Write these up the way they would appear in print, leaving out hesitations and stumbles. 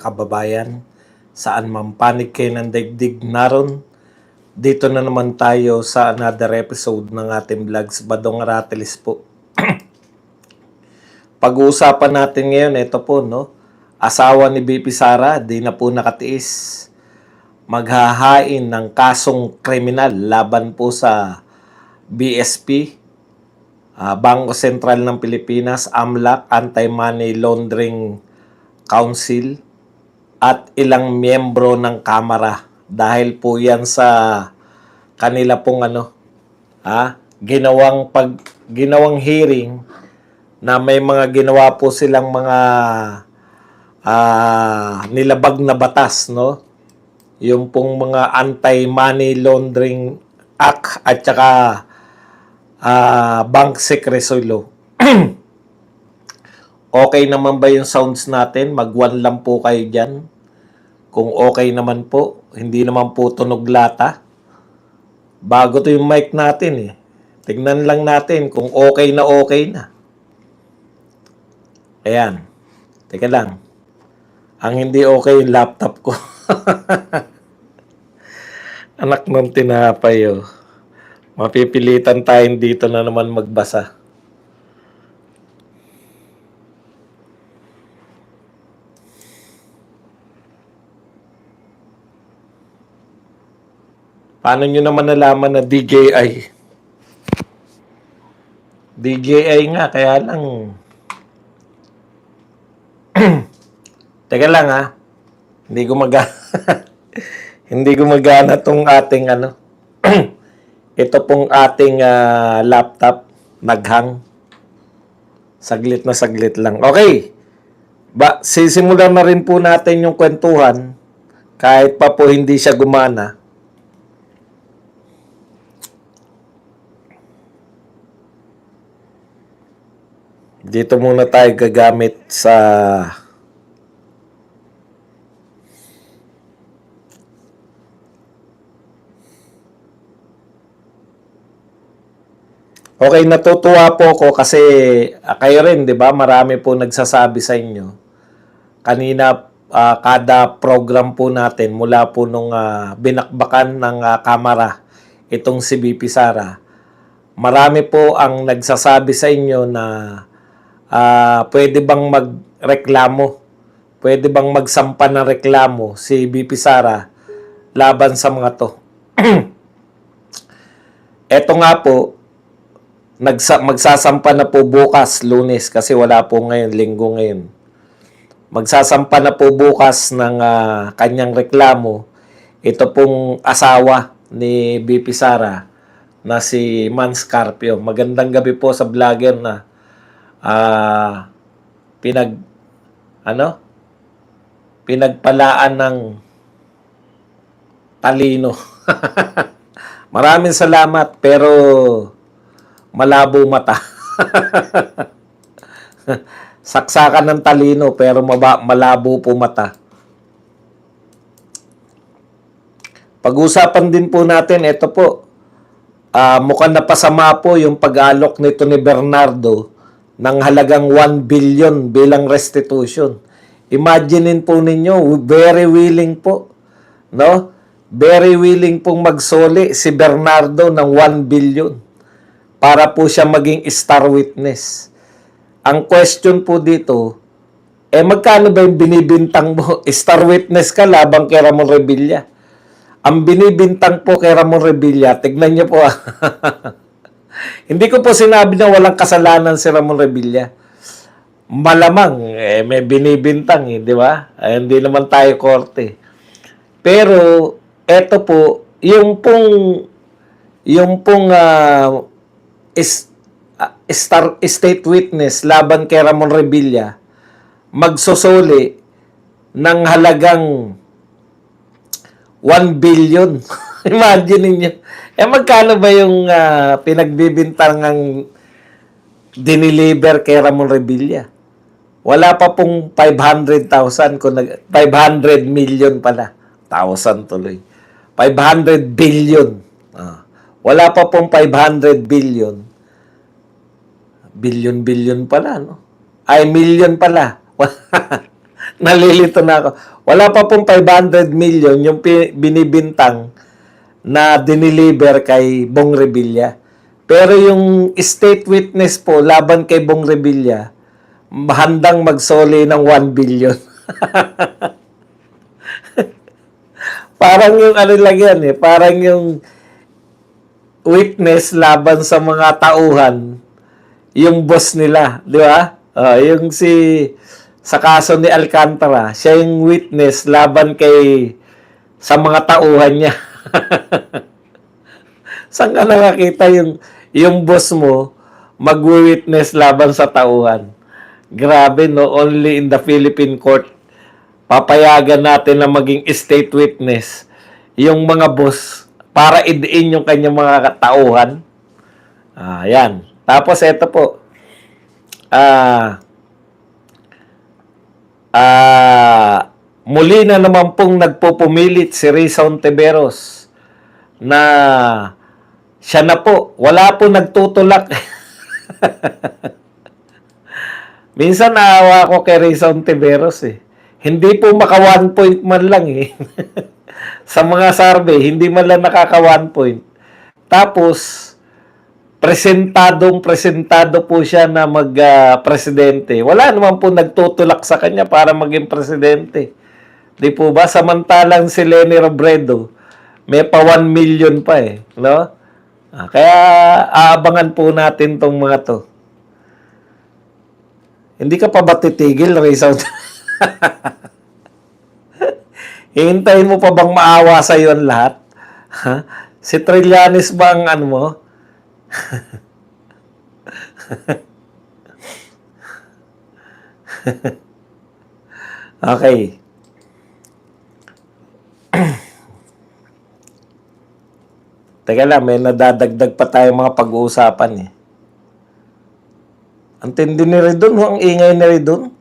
kababayan, saan man panig kayo ng daigdig naron, dito na naman tayo sa another episode ng ating vlogs, Badong Aratilis po. Pag-uusapan natin ngayon, ito po, no? Asawa ni BP Sara, di na po nakatiis. Maghahain ng kasong kriminal laban po sa BSP, Bangko Sentral ng Pilipinas, AMLAC, Anti-Money Laundering Council, at ilang miyembro ng Kamara. Dahil po yan sa kanila pong ginawang hearing na may mga ginawa po silang mga nilabag na batas, no? Yung pong mga Anti-Money Laundering Act at saka Bank Secrecy Law. Okay naman ba yung sounds natin? Mag-1 lang po kayo dyan. Kung okay naman po, hindi naman po tunog lata. Bago to yung mic natin eh. Tignan lang natin kung okay na okay na. Ayan. Teka lang. Ang hindi okay yung laptop ko. Anak ng tinapay oh. Mapipilitan tayong dito na naman magbasa. Paano nyo naman nalaman na DJI? DJI nga, kaya lang. Teka lang ha. Hindi gumagana tong ating ito pong ating laptop naghang. Saglit na saglit lang. Okay. Sisimulan na rin po natin yung kwentuhan kahit pa po hindi siya gumana. Dito muna tayo gagamit sa okay, natutuwa po ako kasi kayo rin, 'di ba? Marami po nagsasabi sa inyo. Kanina kada program po natin mula po nung binakbakan ng Kamara itong si BP Sara. Marami po ang nagsasabi sa inyo na pwede bang magreklamo? Pwede bang magsampa ng reklamo si BP Sara laban sa mga to? Eto nga po, magsasampa na po bukas, Lunes, kasi wala po ngayon, Linggo ngayon. Magsasampa na po bukas ng kanyang reklamo. Ito pong asawa ni BP Sara na si Man Scarpio. Magandang gabi po sa vlogger na pinagpalaan ng talino. Maraming salamat, pero malabo mata. Saksakan ng talino, pero malabo po mata. Pag-usapan din po natin, ito po, mukhang napasama po yung pag-alok nito ni Bernardo ng halagang 1 billion bilang restitution. Imaginein po ninyo, very willing po, no? Very willing pong magsoli si Bernardo ng 1 billion para po siya maging star witness. Ang question po dito, magkano ba yung binibintang mo? Star witness ka labang kay Ramon Revilla. Ang binibintang po kay Ramon Revilla, tignan niyo po Hindi ko po sinabi na walang kasalanan si Ramon Revilla. Malamang, may binibintang, di ba? Hindi naman tayo korte. Pero, eto po, yung pong state witness laban kay Ramon Revilla, magsosoli ng halagang 1 billion. Imagine niyo. Magkano ba yung pinagbibintangang diniliver kay Ramon Revilla? Wala pa pong 500,000 500 million pala. 1,000 tuloy. 500 billion. Wala pa pong 500 billion. Billion pala, no? Ay, million pala. Nalilito na ako. Wala pa pong 500 million yung binibintang na diniliver kay Bong Revilla. Pero yung state witness po laban kay Bong Revilla, handang magsoli ng 1 billion. Parang yung ano lang yan eh, parang yung witness laban sa mga tauhan, yung boss nila, di ba? Yung sa kaso ni Alcantara, siya yung witness laban sa mga tauhan niya. Saan ka nakakita yung boss mo mag-witness laban sa tauhan? Grabe, no? Only in the Philippine court papayagan natin na maging state witness yung mga boss para idiin yung kanyang mga tauhan. Yan. Tapos ito po. Muli na naman pong nagpupumilit si Risa Hontiveros na siya na po. Wala po nagtutulak. Minsan naawa ko kay Risa Hontiveros eh. Hindi po maka 1 point man lang eh. Sa mga survey, hindi man lang nakaka 1 point. Tapos, presentado po siya na mag-presidente. Wala naman po nagtutulak sa kanya para maging presidente. Di po ba? Samantalang si Leni Robredo, may pa 1 million pa eh. No? Kaya aabangan po natin tong mga to. Hindi ka pa ba titigil, Risa? Hihintayin mo pa bang maawa sa iyo ang lahat? Ha? Si Trillanes ba ang ano mo? Okay. Teka lang, may nadadagdag pa tayo mga pag-uusapan eh. Ang tindi ni Redon, ang ingay ni Redon.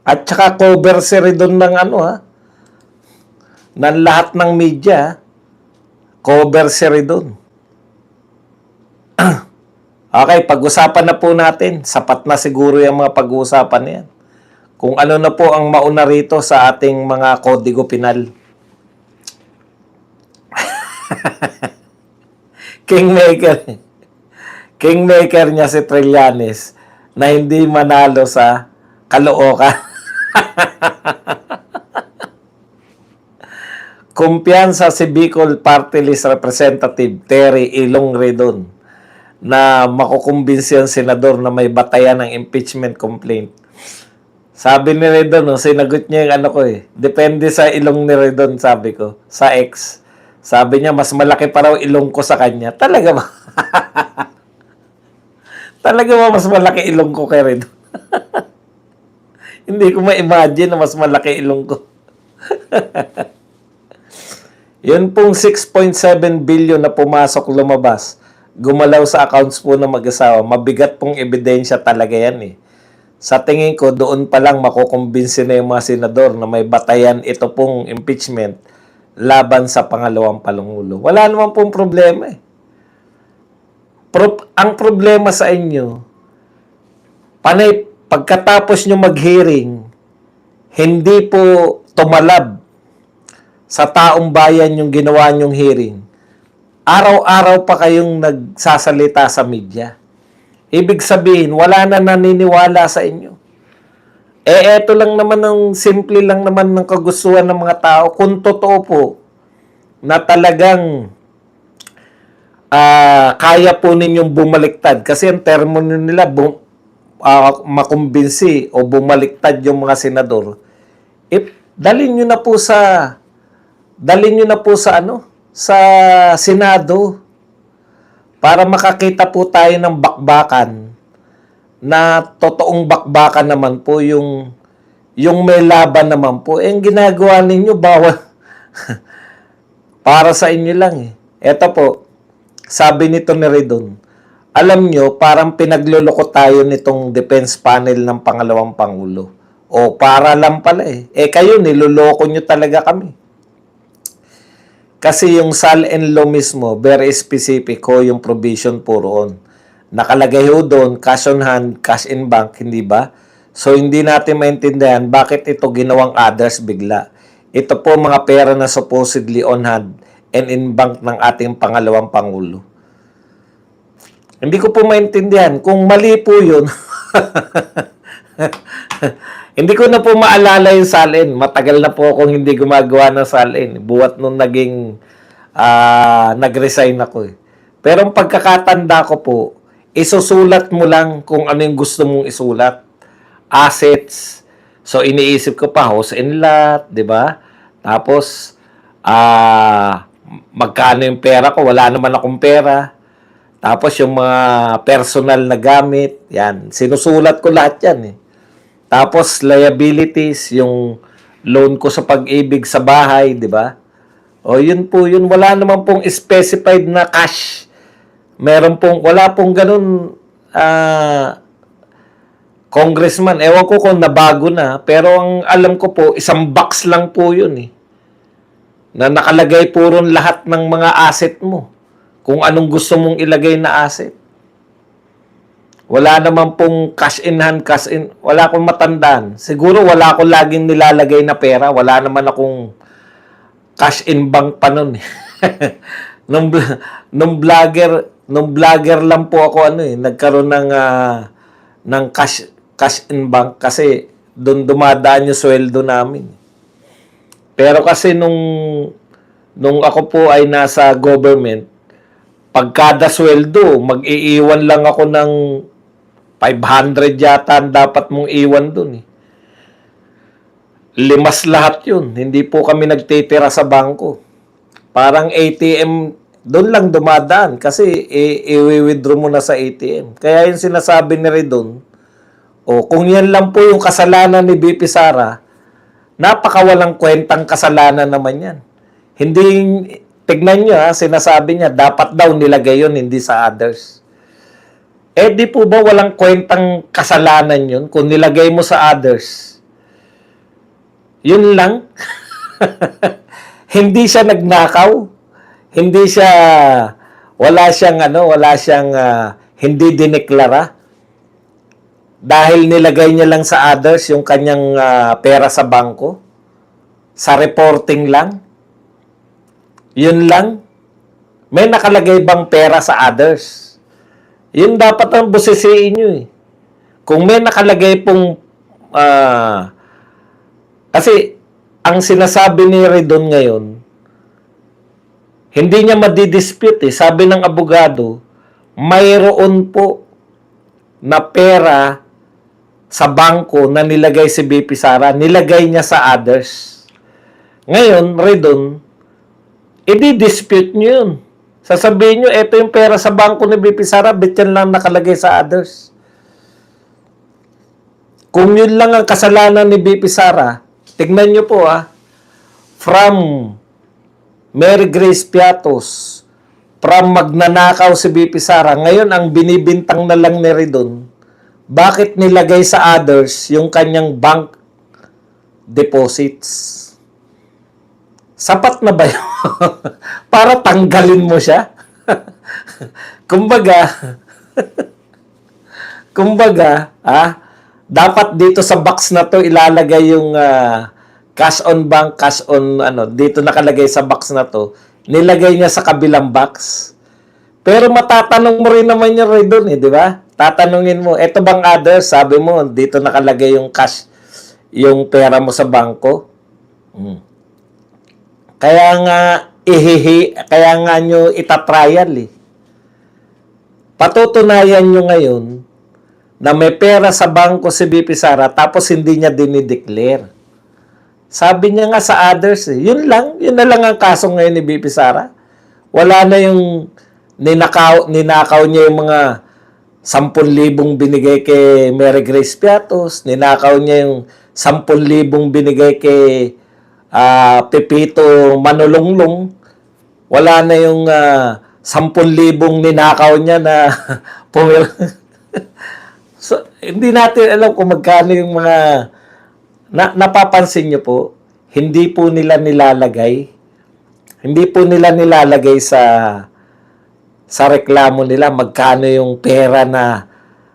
At saka cover si Redon ng ano ha, ng lahat ng media. Cover si Redon. Okay, pag-usapan na po natin. Sapat na siguro yung mga pag-uusapan na yan. Kung ano na po ang mauna rito sa ating mga kodigo penal. Kingmaker niya si Trillanes na hindi manalo sa Caloocan. Kumpiyansa si Bicol Party List Representative Terry Ilong Redon na makukumbinsi ang senador na may batayan ng impeachment complaint. Sabi ni Redon, no, sinagot niya yung ano ko eh. Depende sa ilong ni Redon, sabi ko. Sa ex. Sabi niya, mas malaki pa raw ilong ko sa kanya. Talaga ba? Talaga ba mas malaki ilong ko kay Redon? Hindi ko ma-imagine na mas malaki ilong ko. Yun pong 6.7 billion na pumasok lumabas, gumalaw sa accounts po ng mag-asawa. Mabigat pong ebidensya talaga yan eh. Sa tingin ko, doon pa lang makukumbinsi na yung mga senador na may batayan ito pong impeachment laban sa pangalawang Pangulo. Wala naman pong problema eh. Ang problema sa inyo, panay pagkatapos nyo mag-hearing, hindi po tumalab sa taong bayan yung ginawa nyong hearing. Araw-araw pa kayong nagsasalita sa media. Ibig sabihin, wala na naniniwala sa inyo. Eto lang naman ang simple lang naman ng kagustuhan ng mga tao. Kung totoo po na talagang kaya po ninyong bumaliktad. Kasi ang termo nila, makumbinsi o bumaliktad yung mga senador. Dalhin nyo na po sa Senado para makakita po tayo ng bakbakan na totoong bakbakan naman po yung may laban naman po. Ang ginagawa ninyo bawal para sa inyo lang eh. Eto po, sabi nito ni Redon, alam nyo, parang pinagluloko tayo nitong defense panel ng pangalawang Pangulo. O para lang pala eh. Kayo, niloloko nyo talaga kami. Kasi yung SAL and law mismo, very specific ko yung provision po roon nakalagay ho doon, cash on hand, cash in bank, hindi ba? So, hindi natin maintindihan bakit ito ginawang others bigla. Ito po mga pera na supposedly on hand and in bank ng ating pangalawang Pangulo. Hindi ko po maintindihan. Kung mali po yun, hindi ko na po maalala yung salin. Matagal na po akong hindi gumagawa ng salin. Buwat nung nag-resign ako eh. Pero ang pagkakatanda ko po, isusulat mo lang kung ano yung gusto mong isulat. Assets. So, iniisip ko pa, house and lot, di ba? Tapos, magkano yung pera ko? Wala naman akong pera. Tapos, yung mga personal na gamit, yan. Sinusulat ko lahat yan eh. Tapos, liabilities, yung loan ko sa pag-ibig sa bahay, di ba? O, yun po, yun. Wala naman pong specified na cash. Wala pong ganun, congressman. Ewan ko kung nabago na, pero ang alam ko po, isang box lang po yun eh. Na nakalagay po ron lahat ng mga asset mo. Kung anong gusto mong ilagay na asset. Wala naman pong cash in hand, cash in. Wala akong matandaan. Siguro wala akong laging nilalagay na pera. Wala naman akong cash in bank pa nun eh. nung vlogger lang po ako nagkaroon ng cash in bank kasi doon dumadaan yung sweldo namin. Pero kasi nung ako po ay nasa government, pagkada sweldo, mag-iiwan lang ako ng 500 yata ang dapat mong iwan doon eh. Limas lahat yun. Hindi po kami nagtitira sa bangko. Parang ATM, doon lang dumadaan kasi i-withdraw mo na sa ATM. Kaya yung sinasabi ni Redon, kung yan lang po yung kasalanan ni BP Sara, napakawalang kwentang kasalanan naman yan. Hindi, tignan nyo sinasabi niya, dapat daw nilagay yun, hindi sa others. Di po ba walang kwentang kasalanan yun kung nilagay mo sa others? Yun lang. Hindi siya nagnakaw. Hindi siya, wala siyang hindi dineklara. Dahil nilagay niya lang sa others yung kanyang pera sa bangko. Sa reporting lang. Yun lang. May nakalagay bang pera sa others? Yun dapat ang busisiin nyo eh. Kung may nakalagay pong kasi ang sinasabi ni Redon ngayon, hindi niya madidispute eh. Sabi ng abogado, mayroon po na pera sa bangko na nilagay si BP Sara, nilagay niya sa others. Ngayon, Redon, i-dispute niyo yun. Sasabihin nyo, eto yung pera sa bangko ni BP Sara, bet yan lang nakalagay sa others. Kung yun lang ang kasalanan ni BP Sara, tignan nyo po from Mary Grace Piatos, from magnanakaw si BP Sara, ngayon ang binibintang na lang ni Redon, bakit nilagay sa others yung kanyang bank deposits? Sapat na ba yun? Para tanggalin mo siya? kumbaga, dapat dito sa box na to ilalagay yung cash on bank, cash on dito nakalagay sa box na to. Nilagay niya sa kabilang box. Pero matatanong mo rin naman yung Redon di ba? Tatanungin mo, eto bang others? Sabi mo, dito nakalagay yung cash, yung pera mo sa bangko. Kaya nga nyo itatrial eh. Patutunayan nyo ngayon na may pera sa bangko si BP Sara tapos hindi niya dinideclare. Sabi niya nga sa others eh. Yun na lang ang kaso ngayon ni BP Sara. Wala na yung ninakaw niya yung mga 10,000 binigay kay Mary Grace Piatos, ninakaw niya yung 10,000 binigay kay Pepito Manulunglong. Wala na yung 10,000 ninakaw niya na so, hindi natin alam kung magkano yung mga napapansin niyo po, hindi po nila nilalagay sa sa reklamo nila, magkano yung pera na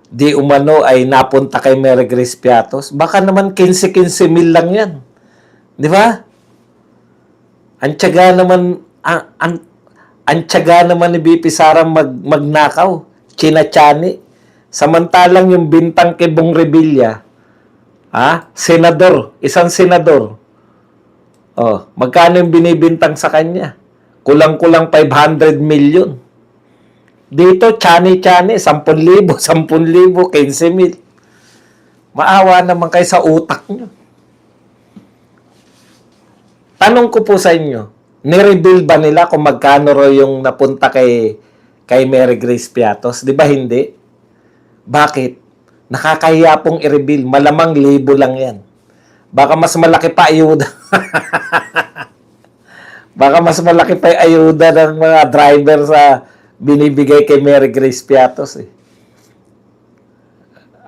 di umano ay napunta kay Mary Grace Piatos. Baka naman 15-15 mil lang yan. Di ba? Ang tiyaga naman, ang tiyaga naman ni BP Sara magnakaw. Chinachani. Samantalang yung bintang kay Bong Revilla, senador, isang senador. Oh, magkano yung binibintang sa kanya? Kulang-kulang 500 million. Dito, chani-chani, 10,000, 10,000, 15 mil. Maawa naman kayo sa utak nyo. Tanong ko po sa inyo, nireveal ba nila kung magkano raw yung napunta kay Mary Grace Piatos? Di ba hindi? Bakit? Nakakahiya pong i-reveal. Malamang libo lang yan. Baka mas malaki pa ayuda. Baka mas malaki pa yung ayuda ng mga driver sa binibigay kay Mary Grace Piatos eh.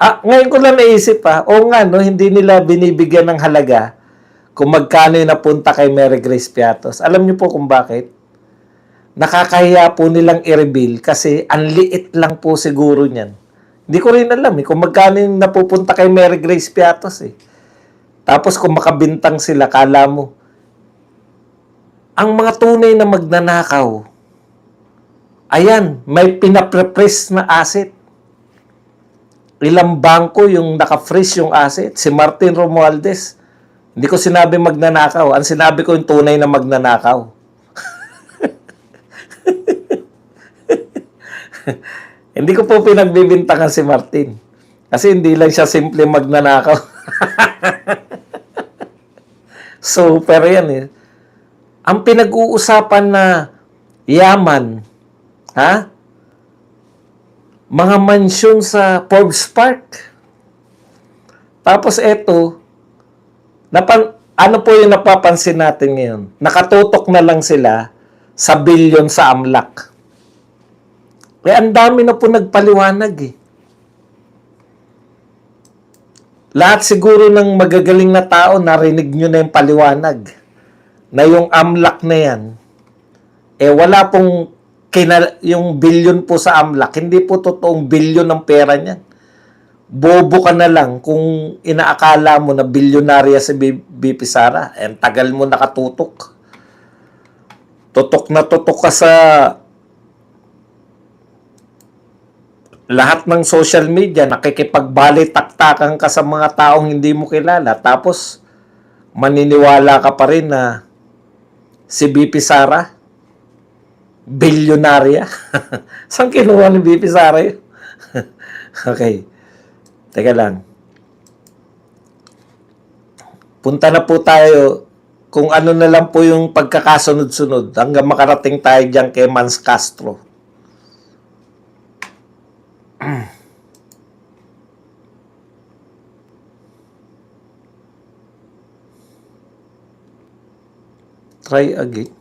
Ngayon ko lang naisip o nga no, hindi nila binibigyan ng halaga kung magkano yung napunta kay Mary Grace Piatos. Alam niyo po kung bakit? Nakakahiya po nilang i-reveal kasi ang liit lang po siguro niyan. Hindi ko rin alam kung magkano yung napupunta kay Mary Grace Piatos eh. Tapos kung makabintang sila, kala mo, ang mga tunay na magnanakaw, ayan, may pinapre-freeze na asset. Ilang bangko yung naka-freeze yung asset. Si Martin Romualdez, hindi ko sinabi magnanakaw. Ang sinabi ko yung tunay na magnanakaw. Hindi ko po pinagbibintangan si Martin. Kasi hindi lang siya simple magnanakaw. Super yan eh. Ang pinag-uusapan na yaman, mga mansyon sa Forbes Park. Tapos eto, ano po yung napapansin natin ngayon? Nakatutok na lang sila sa bilyon sa AMLAC. Ang dami na po nagpaliwanag eh. Lahat siguro ng magagaling na tao, narinig nyo na yung paliwanag. Na yung AMLAC na yan, wala pong yung bilyon po sa AMLAC, hindi po totoong bilyon ng pera niyan. Bobo ka na lang kung inaakala mo na bilyonarya si BP Sara. Tagal mo nakatutok. Tutok na tutok ka sa lahat ng social media, nakikipagbalitaktakan ka sa mga taong hindi mo kilala. Tapos, maniniwala ka pa rin na si BP Sara, bilyonarya. Saan kinuha ni BP Sara yun? Okay. Teka lang. Punta na po tayo kung ano na lang po yung pagkakasunod-sunod hanggang makarating tayo dyan kay Mans Castro. Try again.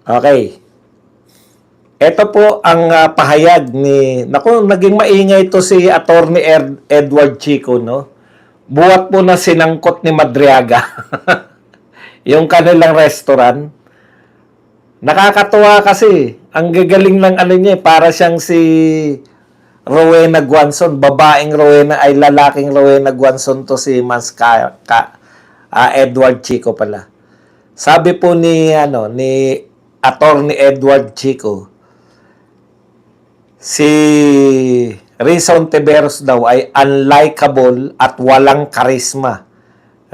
Okay. Ito po ang pahayag ni... Naku, naging maingay ito si Attorney Edward Chico, no? Buhat po na sinangkot ni Madriaga. Yung kanilang restaurant. Nakakatuwa kasi. Ang gagaling ng ano niya, para siyang si Rowena Guanzon. Babaeng Rowena, ay lalaking Rowena Guanzon to si Edward Chico pala. Sabi po ni Attorney Edward Chico, si Risa Ontiveros daw ay unlikable at walang karisma.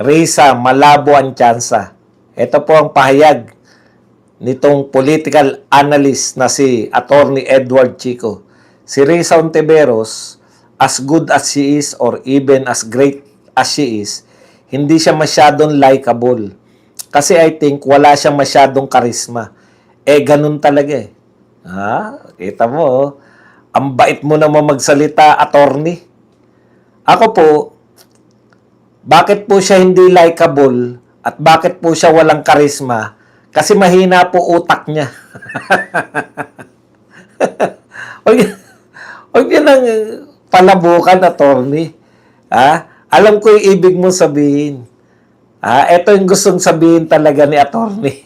Risa, malabo ang tsansa. Ito po ang pahayag nitong political analyst na si Attorney Edward Chico. Si Risa Ontiveros, as good as she is or even as great as she is, hindi siya masyadong likable. Kasi I think wala siyang masyadong karisma. Ganun talaga eh. Kita mo, ang bait mo naman magsalita, attorney. Ako po, bakit po siya hindi likable at bakit po siya walang karisma? Kasi mahina po utak niya. Huwag niya nang palabukan, attorney. Alam ko yung ibig mo sabihin. Ito yung gustong sabihin talaga ni attorney.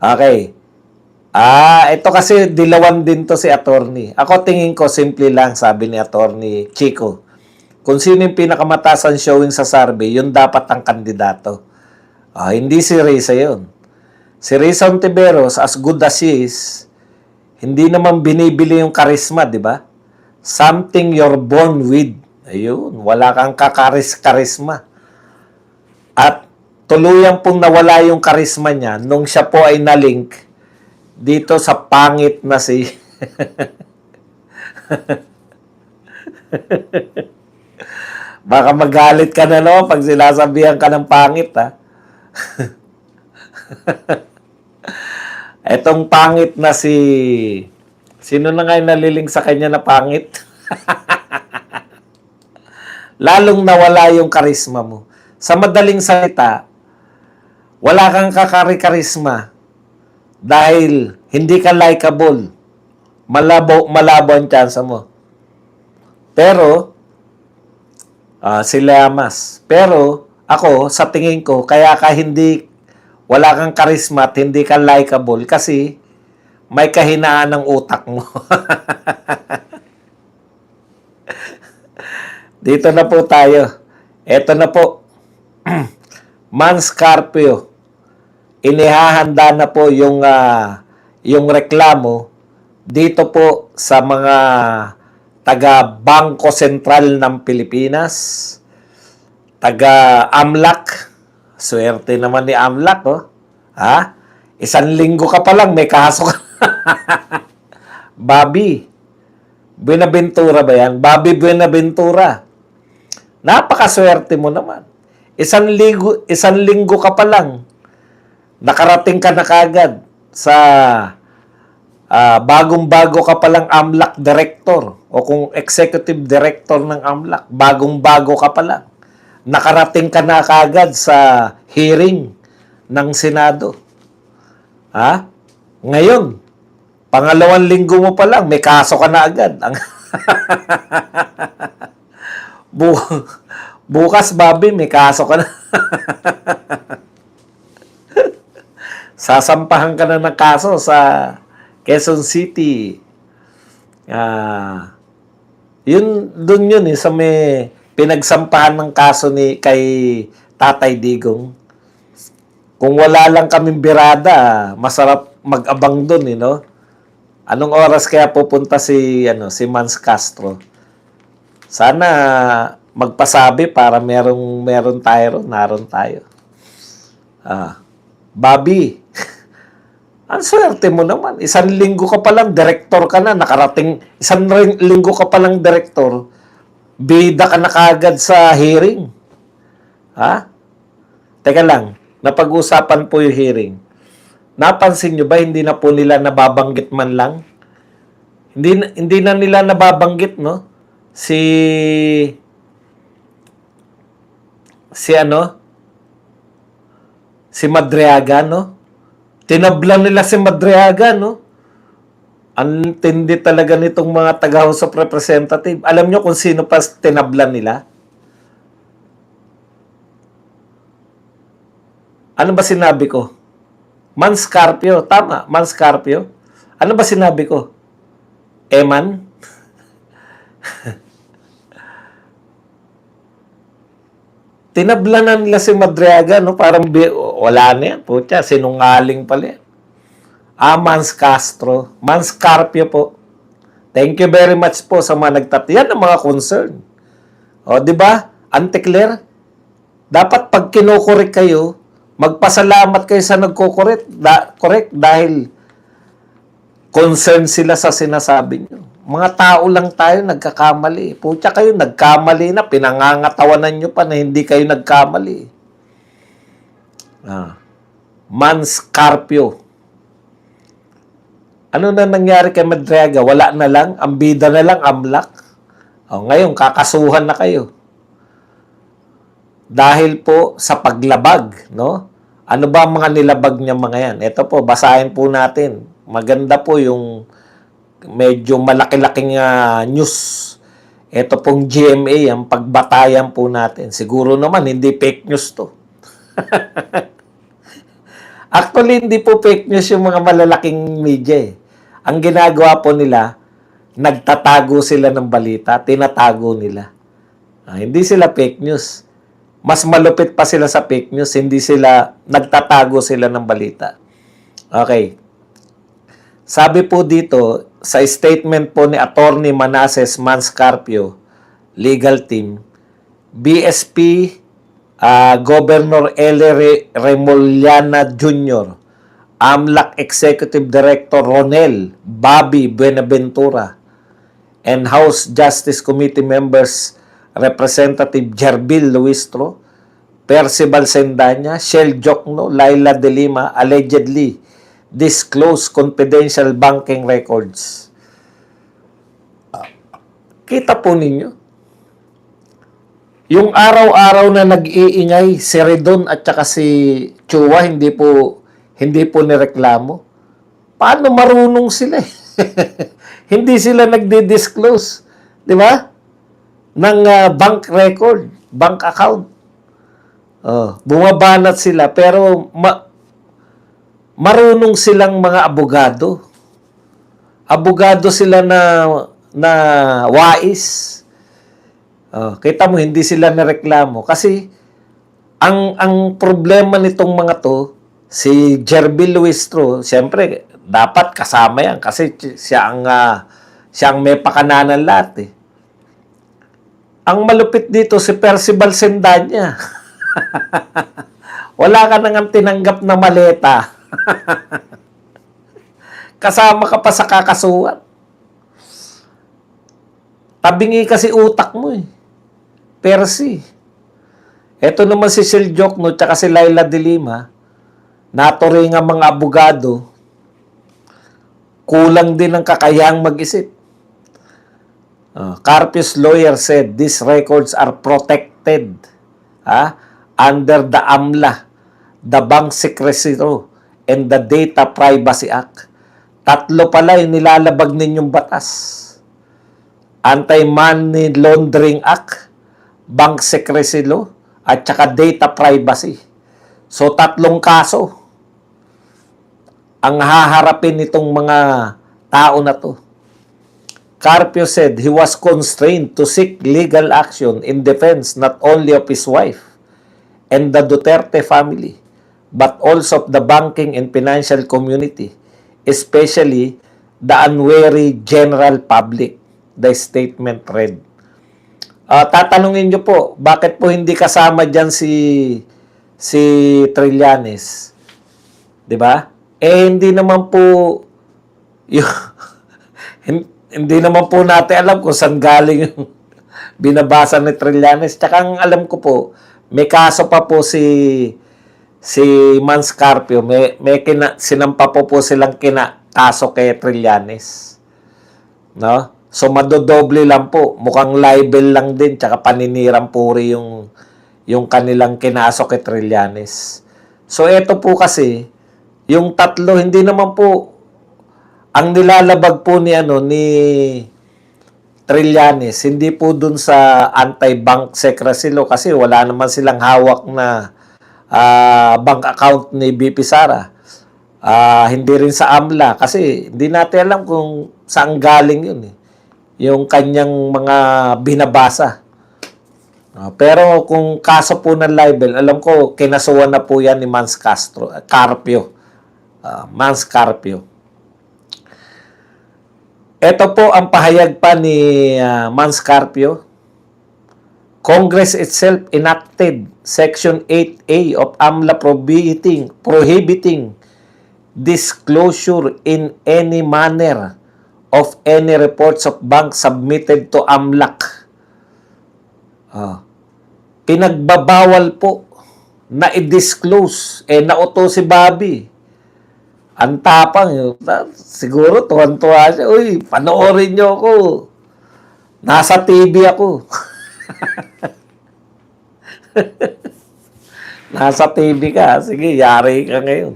Okay. Ito kasi dilawan din to si attorney. Ako tingin ko simple lang, sabi ni attorney Chico. Kung sino yung pinakamataas ang showing sa survey, yun dapat ang kandidato. Hindi si Risa yun. Si Risa Ontiveros, as good as she is, hindi naman binibili yung karisma, di ba? Something you're born with. Ayun, wala kang kakarisma. At tuluyang pong nawala yung karisma niya nung siya po ay nalink dito sa pangit na si baka magalit ka na no pag sinasabihan ka ng pangit ha. Etong pangit na si sino na nga yung naliling sa kanya na pangit? Lalong nawala yung karisma mo. Sa madaling salita, wala kang kakari-karisma dahil hindi ka likable. Malabo ang tsansa mo. Pero, sila mas. Pero, ako, sa tingin ko, kaya ka wala kang karisma at hindi ka likable kasi may kahinaan ng utak mo. Dito na po tayo. Eto na po. Man Scarpio. Inihahanda na po yung reklamo dito po sa mga taga Bangko Sentral ng Pilipinas, taga AMLAC. Swerte naman ni AMLAC, oh. Isang linggo ka pa lang, may kaso ka. Bobby Buenaventura ba yan? Bobby Buenaventura. Napakaswerte mo naman. Isang linggo ka pa lang, nakarating ka na kagad sa bagong-bago ka palang AMLAC director o kung executive director ng AMLAC, bagong-bago ka pa lang. Nakarating ka na kagad sa hearing ng Senado. Ngayon, pangalawang linggo mo pa lang, may kaso ka na agad. Bukas, Bobby, may kaso ka na. Sasampahan ka na ng kaso sa Quezon City. Doon yun sa may pinagsampahan ng kaso kay Tatay Digong. Kung wala lang kaming birada, masarap mag-abang doon, no? Anong oras kaya pupunta si Mans Castro? Sana magpasabi para meron tayo, naroon tayo. Bobby, ang swerte mo naman. Isang linggo ka palang director ka na, nakarating, isang linggo ka palang director, bida ka na kagad sa hearing. Teka lang, napag-usapan po yung hearing. Napansin nyo ba, hindi na po nila nababanggit man lang? Hindi na nila nababanggit, no? Si Madriaga, no? Tinablan nila si Madriaga, no? Ang tindi talaga nitong mga taga-House of Representative. Alam nyo kung sino pa tinablan nila? Ano ba sinabi ko? Man Scarpio. Tama, Man Scarpio. Ano ba sinabi ko? Eman? Tinablanan nila si Madriaga, no? Parang wala na yan. Pucha, sinungaling pala yan. Mans Castro. Mans Scarpio po. Thank you very much po sa mga nagtatiyan ng mga concern. O, di ba? Auntie Claire, dapat pag kinokorek kayo, magpasalamat kayo sa nagko-correct dahil concern sila sa sinasabi nyo. Mga tao lang tayo nagkakamali. Pucha kayo, nagkamali na. Pinangangatawanan nyo pa na hindi kayo nagkamali. Man Scarpio. Ano na nangyari kay Madriaga? Wala na lang? Ang bida na lang, AMLAC? Ngayon, kakasuhan na kayo. Dahil po sa paglabag, no? Ano ba ang mga nilabag niya mga yan? Ito po, basahin po natin. Maganda po yung medyo malaki-laking news. Ito pong GMA, ang pagbatayan po natin. Siguro naman, hindi fake news to. Actually, hindi po fake news yung mga malalaking media eh. Ang ginagawa po nila, nagtatago sila ng balita, tinatago nila. Hindi sila fake news. Mas malupit pa sila sa fake news, hindi sila, nagtatago sila ng balita. Okay. Sabi po dito, sa statement po ni Attorney Manases Manscarpio, legal team, BSP Governor L. Remullana Jr., AMLAC Executive Director Ronel Bobby Buenaventura, and House Justice Committee members Representative Jerbil Luistro, Percival Sendanya, Shell Jokno, Laila De Lima allegedly disclose confidential banking records. Kita po ninyo, yung araw-araw na nag-iingay si Redon at saka si Chua, hindi po nireklamo. Paano marunong sila? Hindi sila nagdi-disclose, di ba? Ng bank record, bank account. Bumabanat sila pero marunong silang mga abogado. Abogado sila na wais. Kita mo, hindi sila nareklamo. Kasi, ang problema nitong mga to, si Jerbil Luistro, siyempre, dapat kasama yan. Kasi siya ang may pakananan lahat eh. Ang malupit dito, si Percival Sendanya. Wala ka nang tinanggap na maleta. Kasama ka pa sa kakasuhan. Tabingi kasi utak mo eh. Percy. Ito naman si Shell Jokno tsaka si Laila De Lima, naturing ang mga abogado, kulang din ang kakayahang mag-isip. Carpius lawyer said these records are protected under the AMLA, the Bank Secrecy Law, and the Data Privacy Act. Tatlo pala yung nilalabag ninyong batas. Anti-Money Laundering Act, Bank Secrecy Law, at saka Data Privacy. So, tatlong kaso ang haharapin nitong mga tao na to. Carpio said he was constrained to seek legal action in defense not only of his wife and the Duterte family, but also of the banking and financial community, especially the unwary general public, the statement read. Tatanungin nyo po, bakit po hindi kasama dyan si Trillanes? Diba? Hindi naman po hindi naman po natin alam kung saan galing yung binabasa ni Trillanes. Tsaka ang alam ko po, may kaso pa po si Manscarpio, may sinampa po silang kaso kay Trillanes. No? So, madodoble lang po. Mukhang libel lang din, tsaka paninirang puri yung kanilang kinaso kay Trillanes. So, eto po kasi, yung tatlo, hindi naman po, ang nilalabag po ni Trillanes, hindi po dun sa anti-bank secrecy law kasi wala naman silang hawak na bank account ni BP Sara. Hindi rin sa AMLA kasi hindi natin alam kung saan galing yun eh. Yung kanyang mga binabasa. Pero kung kaso po ng libel, alam ko, kinasuhan na po yan ni Manscarpio. Manscarpio. Ito po ang pahayag pa ni Manscarpio. Congress itself enacted Section 8A of AMLA prohibiting disclosure in any manner of any reports of banks submitted to AMLAC. Pinagbabawal po na i-disclose. Nauto si Bobby. Ang tapang. Siguro tuwan-tuwa siya. Uy, panoorin niyo ako. Nasa TV ako. Nasa TV ka. Sige, yari ka ngayon.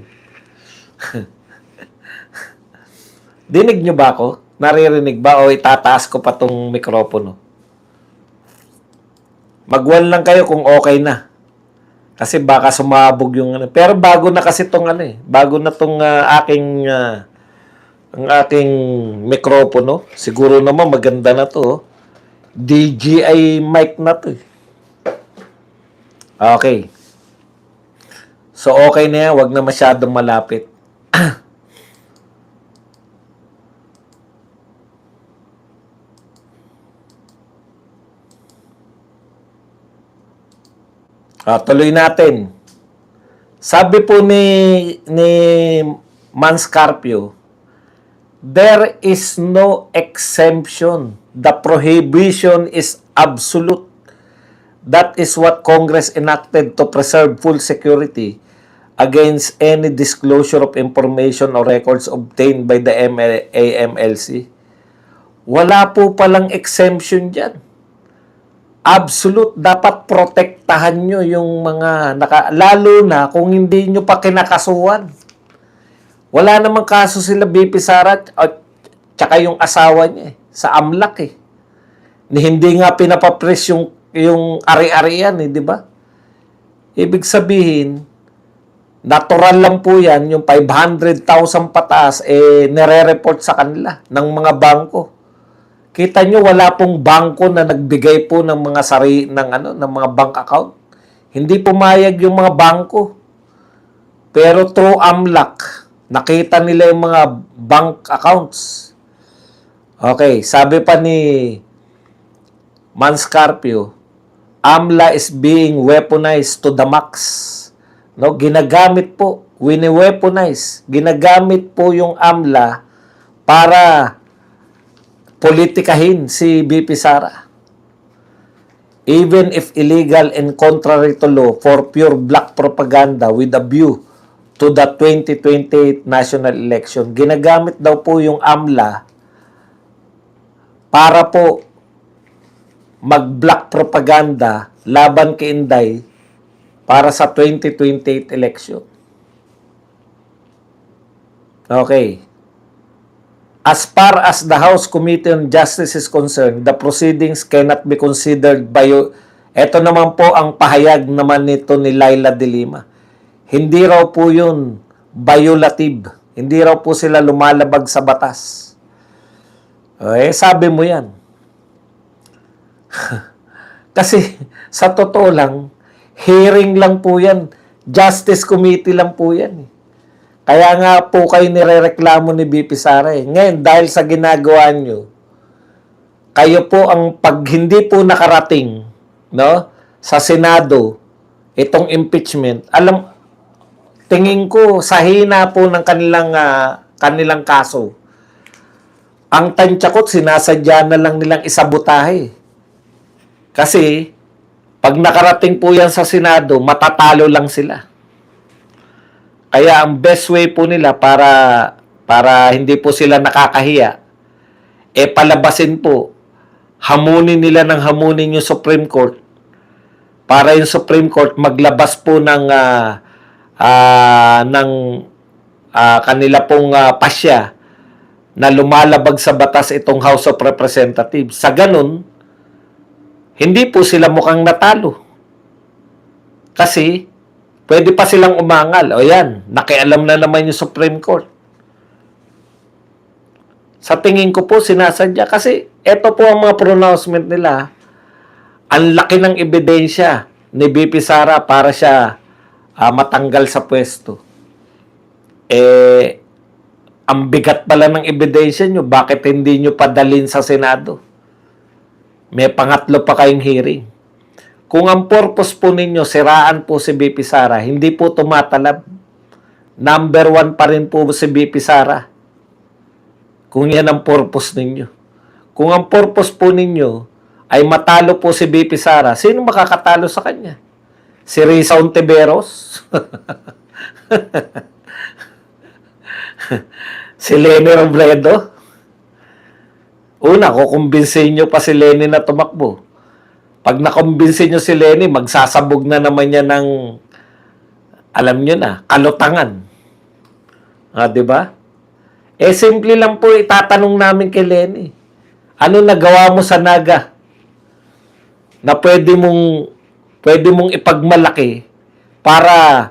Dinig niyo ba ako? Naririnig ba o itataas ko pa tong mikropono? Mag-1 lang kayo kung okay na. Kasi baka sumabog yung ano. Pero bago na kasi tong ano eh. Bago na tong ang aking mikropono. Siguro naman maganda na to. Oh. DJI mic na to eh. Okay. So okay na yan. Huwag na masyadong malapit. Tuloy natin. Sabi po ni Manscarpio, there is no exemption. The prohibition is absolute. That is what Congress enacted to preserve full security against any disclosure of information or records obtained by the AMLC. Wala po palang exemption dyan. Absolute, dapat protektahan nyo yung mga, lalo na kung hindi nyo pa kinakasuhan. Wala namang kaso sila BP Sara at tsaka yung asawa niya sa AMLAC eh. Hindi nga pinapapres yung ari-arian eh, di ba? Ibig sabihin, natural lang po yan, yung 500,000 pataas, nire-report sa kanila ng mga bangko. Kita nyo, wala pong bangko na nagbigay po ng mga ng mga bank account. Hindi pumayag yung mga bangko. Pero through AMLAC, nakita nila yung mga bank accounts. Okay, sabi pa ni Manscarpio, AMLA is being weaponized to the max. No, ginagamit po, wini-weaponize. Ginagamit po yung AMLA para politikahin si BP Sara. Even if illegal and contrary to law for pure black propaganda with a view to the 2028 national election. Ginagamit daw po yung AMLA para po mag-black propaganda laban kay Inday para sa 2028 election. Okay. As far as the House Committee on Justice is concerned, the proceedings cannot be considered Ito naman po ang pahayag naman nito ni Laila de Lima. Hindi raw po yun violative. Hindi raw po sila lumalabag sa batas. Sabi mo yan. Kasi sa totoo lang, hearing lang po yan. Justice Committee lang po yan. Kaya nga po kayo nirereklamo ni BP Sara. Ngayon, dahil sa ginagawa nyo, kayo po ang pag hindi po nakarating sa Senado, itong impeachment, tingin ko sa hina po ng kanilang kaso. Ang tantyakot, sinasadya na lang nilang isabotahe. Kasi, pag nakarating po yan sa Senado, matatalo lang sila. Kaya ang best way po nila para hindi po sila nakakahiya, palabasin po, hamunin nila ng hamunin yung Supreme Court para yung Supreme Court maglabas po ng kanila pong pasya na lumalabag sa batas itong House of Representatives. Sa ganun, hindi po sila mukhang natalo. Kasi, pwede pa silang umangal. O yan, nakialam na naman yung Supreme Court. Sa tingin ko po, sinasadya. Kasi, eto po ang mga pronouncement nila. Ang laki ng ebidensya ni BP Sara para siya matanggal sa pwesto. Ang bigat pala ng ebidensya nyo. Bakit hindi nyo padalin sa Senado? May pangatlo pa kayong hearing. Kung ang purpose po ninyo, siraan po si BP Sara, hindi po tumatalab. Number 1 pa rin po si BP Sara. Kung yan ang purpose ninyo. Kung ang purpose po ninyo ay matalo po si BP Sara, sino makakatalo sa kanya? Si Risa Ontiveros? Si Leni Robredo? Una, kukumbinsin nyo pa si Leni na tumakbo. Pag nakumbinsin nyo si Leni, magsasabog na naman niya ng, alam nyo na, kalutangan. Diba? Simple lang po itatanong namin kay Leni. Ano nagawa mo sa Naga? na pwede mong ipagmalaki para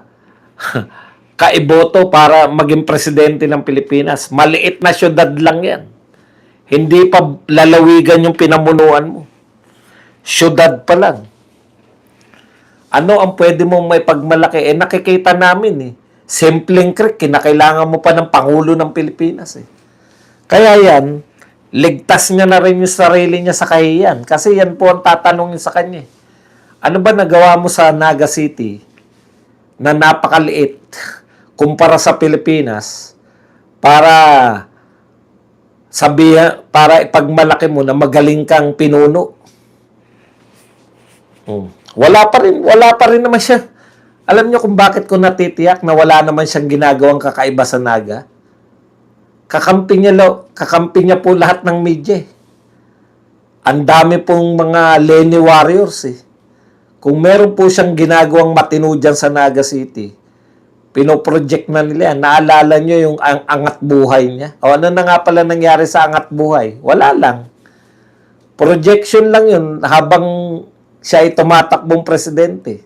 kaiboto para maging presidente ng Pilipinas. Maliit na syudad lang yan. Hindi pa lalawigan yung pinamunuan mo. Syudad pa lang. Ano ang pwede mong may pagmalaki? Nakikita namin Simpleng Creek, kinakailangan mo pa ng Pangulo ng Pilipinas Kaya yan, ligtas niya na rin yung sarili niya sa kahiyan. Kasi yan po ang tatanungin sa kanya. Ano ba nagawa mo sa Naga City na napakaliit kumpara sa Pilipinas para para ipagmalaki mo na magaling kang pinuno? Wala pa rin naman siya. Alam niyo kung bakit ko natitiyak na wala naman siyang ginagawang kakaiba sa Naga? Kakampi niya po lahat ng media. Ang dami pong mga Lenny Warriors Kung meron po siyang ginagawang matino dyan sa Naga City, pinoproject na nila yan. Naalala niyo yung angat buhay niya? O ano na nga pala nangyari sa angat buhay? Wala lang. Projection lang yun habang siya ay tumatakbong presidente.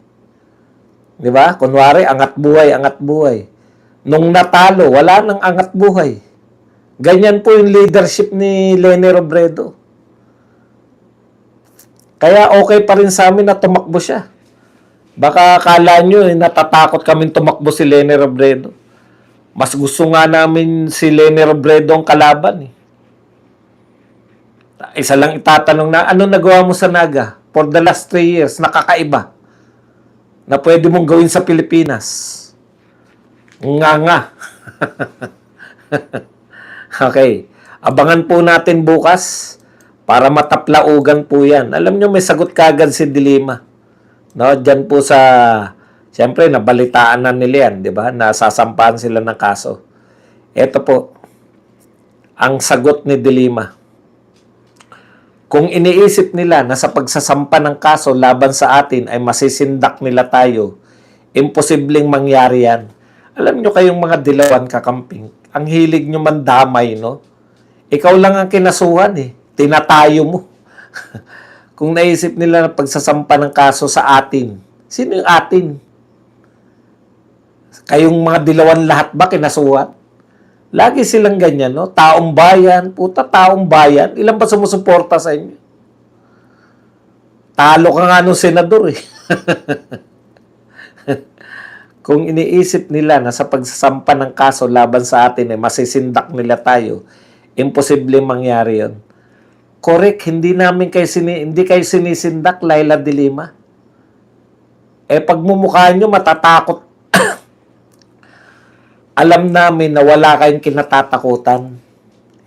Di ba? Kunwari, angat buhay, angat buhay. Nung natalo, wala nang angat buhay. Ganyan po yung leadership ni Leni Robredo. Kaya okay pa rin sa amin na tumakbo siya. Baka akala nyo, natatakot kaming tumakbo si Leni Robredo. Mas gusto nga namin si Leni Robredo ang kalaban Isa lang itatanong na, ano nagawa mo sa Naga? For the last 3 years, nakakaiba. Na pwede mong gawin sa Pilipinas. Nga. Okay. Abangan po natin bukas para mataplaugan po yan. Alam nyo, may sagot kagad si Dilima. No, diyan po sa, siyempre, nabalitaan na nila yan, di ba? Nasasampahan sila ng kaso. Ito po, ang sagot ni Dilima. Kung iniisip nila na sa pagsasampa ng kaso laban sa atin ay masisindak nila tayo, imposibleng mangyari yan. Alam nyo kayong mga dilawan kakamping, ang hilig nyo mandamay, no? Ikaw lang ang kinasuhan tinatayo mo. Kung naisip nila na pagsasampa ng kaso sa atin, sino yung atin? Kayong mga dilawan lahat ba kinasuhan? Lagi silang ganyan, no? Taong bayan, puta taong bayan. Ilan ba sumusuporta sa inyo? Talo ka nga nung senador Kung iniisip nila na sa pagsasampa ng kaso laban sa atin masisindak nila tayo, imposible mangyari yon. Correct, hindi kayo sinisindak, Laila de Lima. Pagmumukha nyo, matatakot. Alam namin na wala kayong kinatatakutan.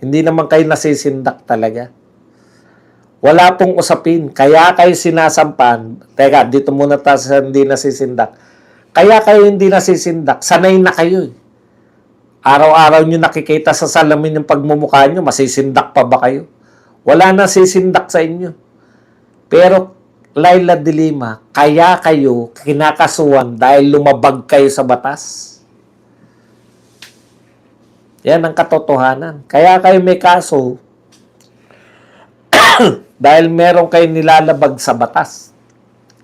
Hindi naman kayo nasisindak talaga. Wala pong usapin. Kaya kayo sinasampan. Teka, dito muna tayo sa hindi nasisindak. Kaya kayo hindi nasisindak. Sanay na kayo Araw-araw nyo nakikita sa salamin yung pagmumukha nyo, masisindak pa ba kayo? Wala na sisindak sa inyo. Pero, Laila de Lima, kaya kayo kinakasuhan dahil lumabag kayo sa batas. Yan ang katotohanan. Kaya kayo may kaso dahil meron kayo nilalabag sa batas.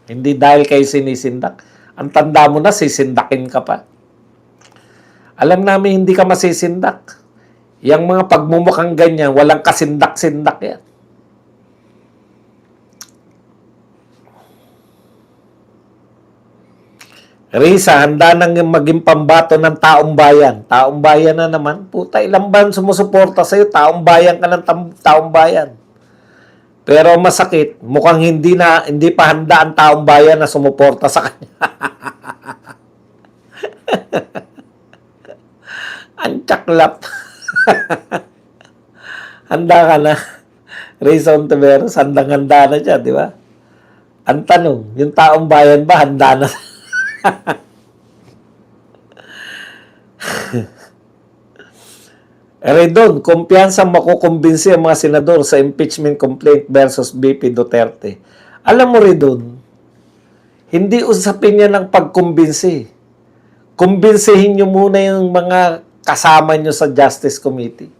Hindi dahil kayo sinisindak. Ang tanda mo na, sisindakin ka pa. Alam namin hindi ka masisindak. Yang mga pagmumukhang ganyan, walang kasindak-sindak yan. Risa, handa nang maging pambato ng taong bayan. Taong bayan na naman. Puta, ilang ba sumusuporta sa'yo? Taong bayan ka ng taong bayan. Pero masakit, mukhang hindi pa handa ang taong bayan na sumuporta sa kanya. Ang tsaklap. Handa ka na. Risa Ontiveros, handang-handa na siya, di ba? Ang tanong, yung taong bayan ba handa na? Redon, kumpiyansang makukumbinsi ang mga senador sa impeachment complaint versus BP Duterte. Alam mo, Redon, hindi usapin niya ng pagkumbinsi. Kumbinsihin niyo muna yung mga kasama niyo sa Justice Committee.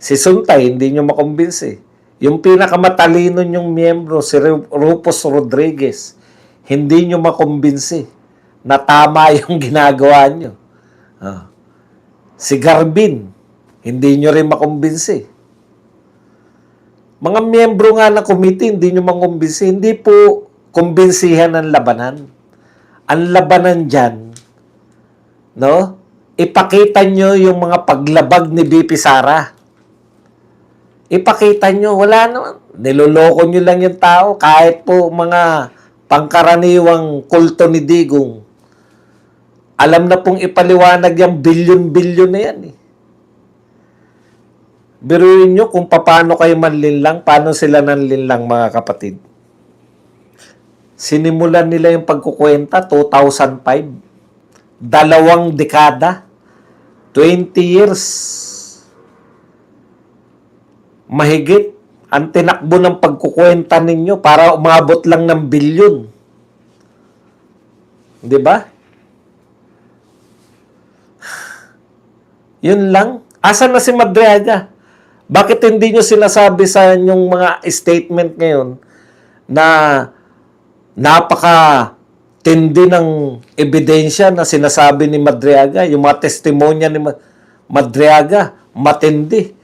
Si Suntay, hindi niyo makumbinsi. Yung pinakamatalino yung miyembro, si Rufus Rodriguez, hindi nyo makumbinsi na tama yung ginagawa nyo. Ah. Si Garbin, hindi nyo rin makumbinsi. Mga miyembro nga ng committee, hindi nyo makumbinsi. Hindi po kumbinsihan ang labanan. Ang labanan dyan, no? Ipakita nyo yung mga paglabag ni BP Sara. Ipakita nyo, wala naman. Niloloko nyo lang yung tao. Kahit po mga pangkaraniwang kulto ni Digong, alam na pong ipaliwanag yung bilyon-bilyon na yan eh. Biruin nyo kung paano kayo manlinlang, paano sila nanlinlang mga kapatid. Sinimulan nila yung pagkukwenta 2005. 2 dekada. 20 years. Mahigit ang tinakbo ng pagkukwenta ninyo para umabot lang ng bilyon. Di ba? Yun lang. Asan na si Madriaga? Bakit hindi nyo sinasabi sa inyong mga statement ngayon na napaka-tindi ng ebidensya na sinasabi ni Madriaga, yung mga testimonya ni Madriaga, matindi.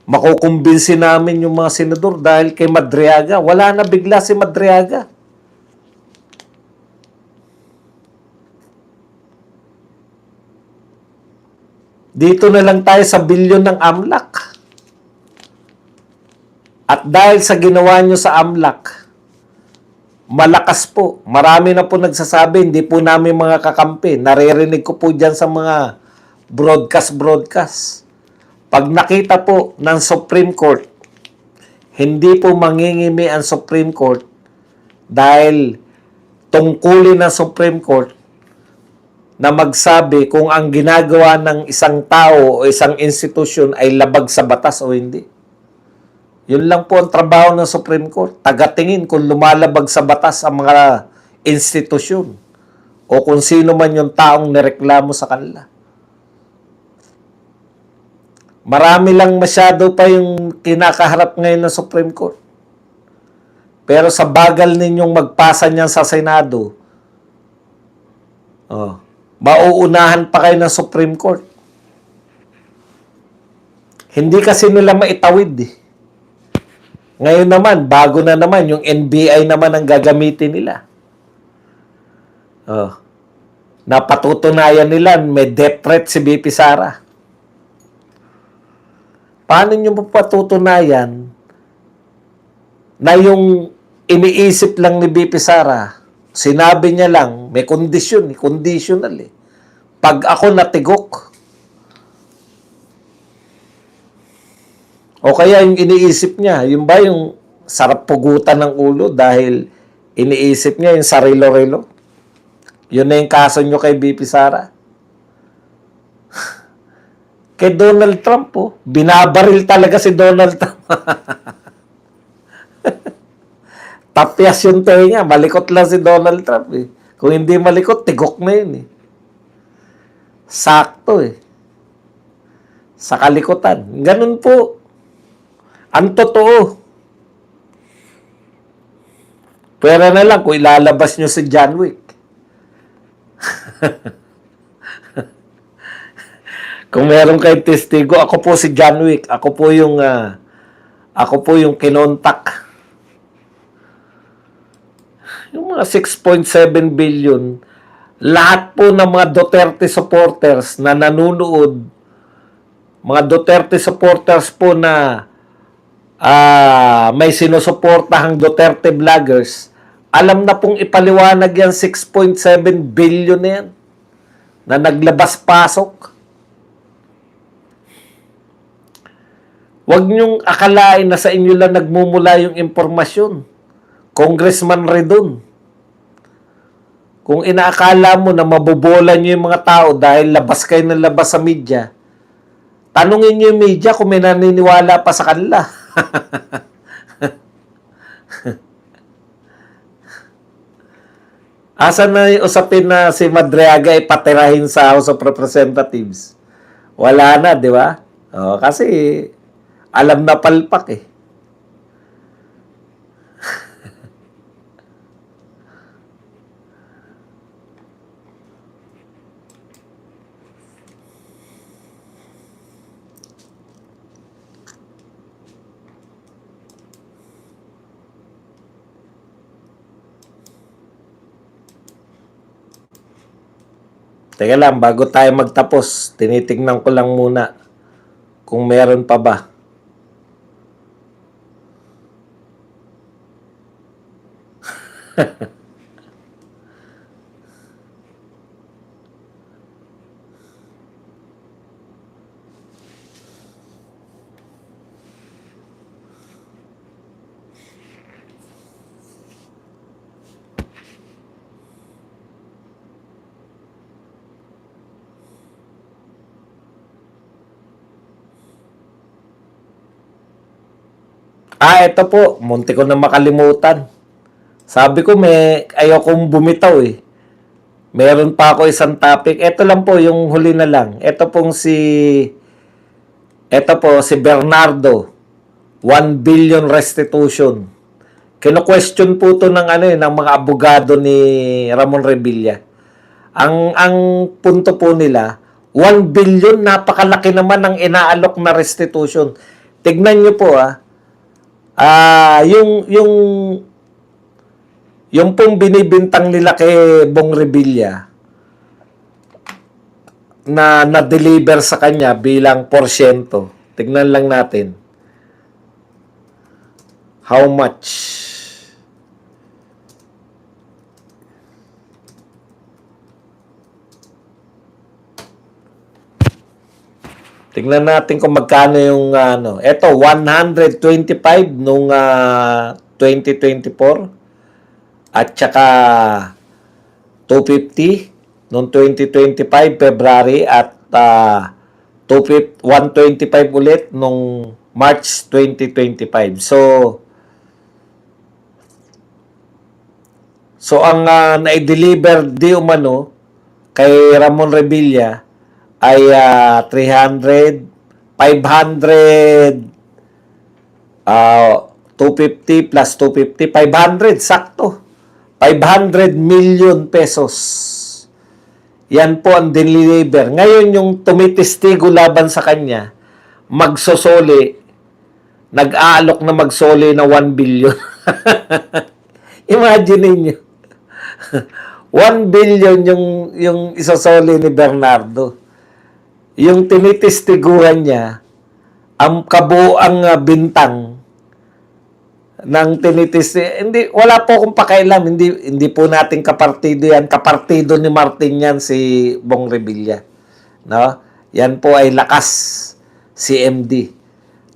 Makukumbinsi namin yung mga senador dahil kay Madriaga. Wala na bigla si Madriaga. Dito na lang tayo sa bilyon ng AMLAC. At dahil sa ginawa nyo sa AMLAC, malakas po. Marami na po nagsasabi, hindi po namin mga kakampi. Naririnig ko po dyan sa mga broadcast. Pag nakita po ng Supreme Court, hindi po mangingimi ang Supreme Court dahil tungkulin ng Supreme Court na magsabi kung ang ginagawa ng isang tao o isang institusyon ay labag sa batas o hindi. Yun lang po ang trabaho ng Supreme Court. Tagatingin kung lumalabag sa batas ang mga institusyon o kung sino man yung taong nireklamo sa kanila. Marami lang masyado pa yung kinakaharap ngayon ng Supreme Court. Pero sa bagal ninyong magpasa niyan sa Senado, mauunahan pa kayo ng Supreme Court. Hindi kasi nila maitawid eh. Ngayon naman, bago na naman, yung NBI naman ang gagamitin nila. Napatutunayan nila, may death threat si BP Sara. Paano nyo mapatutunayan na yung iniisip lang ni BP Sara, sinabi niya lang, may kondisyon, conditional eh. Pag ako natigok, o kaya yung iniisip niya, yung ba yung sarap pugutan ng ulo dahil iniisip niya yung sarilo-rilo? Yun na yung kaso nyo kay BP Sara. Kay Donald Trump, binabaril talaga si Donald Trump. Tapyas yung tenga, malikot lang si Donald Trump eh. Kung hindi malikot, tigok na yun eh. Sakto eh. Sa kalikutan. Ganun po. Ang totoo. Pwera na lang kung ilalabas nyo si John Wick. Kung meron kayong testigo, ako po si John Wick. Ako po yung kinontak. Yung mga 6.7 billion, lahat po ng mga Duterte supporters na nanunood, mga Duterte supporters po na may sinusuportahang Duterte vloggers, alam na pong ipaliwanag yan 6.7 billion na yan na naglabas-pasok. Huwag niyong akalain na sa inyo lang nagmumula yung impormasyon. Congressman Redon. Kung inaakala mo na mabobola niyo yung mga tao dahil labas kayo ng labas sa media, tanungin niyo yung media kung may naniniwala pa sa kanila. Asan na yung usapin na si Madriaga ay patirahin sa House of Representatives? Wala na, di ba? Kasi alam na palpak eh. Teka lang, bago tayo magtapos, tinitingnan ko lang muna kung meron pa ba. Ito po, munti ko na makalimutan. Sabi ko ayokong bumitaw eh. Meron pa ako isang topic. Ito lang po, yung huli na lang. Ito po si Bernardo. 1 billion restitution. Kino-question po to ng mga abogado ni Ramon Revilla. Ang punto po nila, 1 billion, napakalaki naman ang inaalok na restitution. Tignan niyo po yung pong binibintang nila kay Bong Revilla na na-deliver sa kanya bilang porsyento. Tignan lang natin. How much? Tignan natin kung magkano yung Ito, 125 nung 2024 at saka 250 nung 2025 February at 125 ulit nung March 2025. So ang na-deliver di umano kay Ramon Revilla ay 300, 500, 250 plus 250, 500, sakto. 500 million pesos. Yan po ang deliver. Ngayon, yung tumitestigo laban sa kanya, magsosoli, nag-aalok na magsoli na 1 billion. Imagine niyo. 1 billion yung isosoli ni Bernardo. Yung tinitistiguhan niya, ang kabuang bintang ng wala po akong pakailam, hindi po natin kapartido yan. Kapartido ni Martin yan, si Bong Revilla. No? Yan po ay lakas, CMD.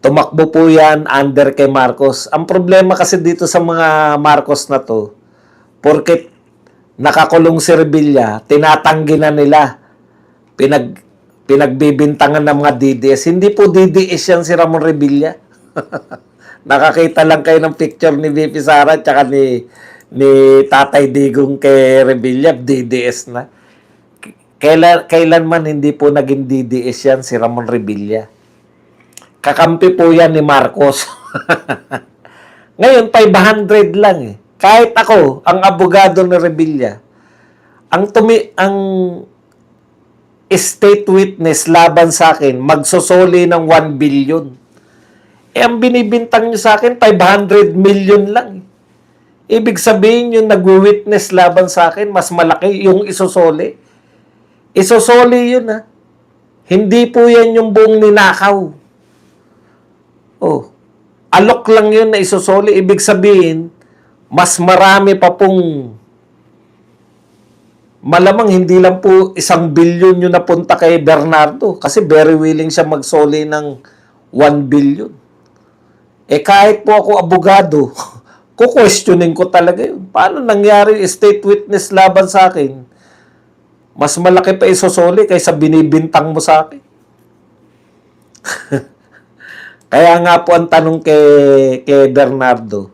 Tumakbo po yan under kay Marcos. Ang problema kasi dito sa mga Marcos na to, porket nakakulong si Revilla, tinatanggi na nila. Pinagbibintangan ng mga DDS. Hindi po DDS yan si Ramon Revilla. Nakakita lang kayo ng picture ni VP Sara at saka ni Tatay Digong kay Revilla, DDS na. Kailanman hindi po naging DDS yan si Ramon Revilla. Kakampi po yan ni Marcos. Ngayon, 500 lang eh. Kahit ako, ang abogado ni Revilla, ang state witness laban sa akin, magsosoli ng 1 billion. Ang binibintang nyo sa akin, 500 million lang. Ibig sabihin yung nag-witness laban sa akin, mas malaki yung isosoli. Isosoli yun Hindi po yan yung buong ninakaw. Alok lang yun na isosoli. Ibig sabihin, mas marami pa pong malamang hindi lang po 1 billion yung napunta kay Bernardo kasi very willing siya magsoli ng 1 billion. Kahit po ako abogado, kukwestiyonin ko talaga yun. Paano nangyari state witness laban sa akin? Mas malaki pa isosoli kaysa binibintang mo sa akin. Kaya nga po ang tanong kay Bernardo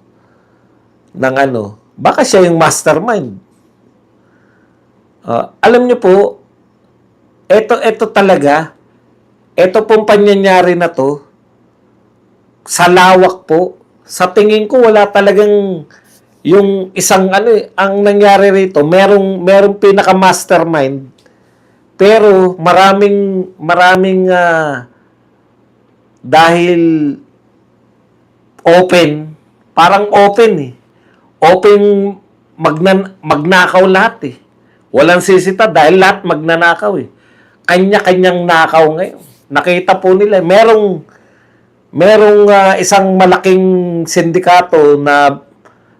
ng baka siya yung mastermind. Alam niyo po, ito talaga, ito pong pangyayari na to, sa lawak po, sa tingin ko wala talagang yung isang ang nangyari rito, merong pinaka-mastermind, pero maraming dahil open, parang open Open magnakaw lahat Walang sisita dahil lahat magnanakaw eh. Kanya-kanyang nakaw ngayon. Nakita po nila, merong isang malaking sindikato na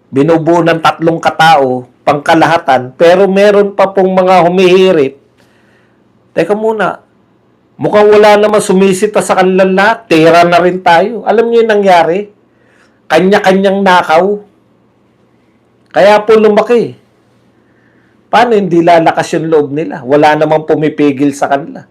binubuo ng 3 katao, pangkalahatan, pero meron pa pong mga humihirit. Teka muna, mukhang wala naman sumisita sa kanilang lahat. Tira na rin tayo. Alam niyo yung nangyari? Kanya-kanyang nakaw. Kaya po lumaki. Paano hindi lalakas yung loob nila? Wala namang pumipigil sa kanila.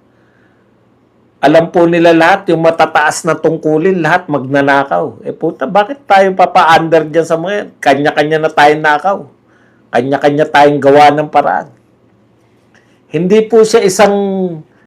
Alam po nila lahat, yung matataas na tungkulin, lahat magnanakaw. Puta, bakit tayo papa-under dyan sa mga yan? Kanya-kanya na tayong nakaw. Kanya-kanya tayong gawa ng paraan. Hindi po siya isang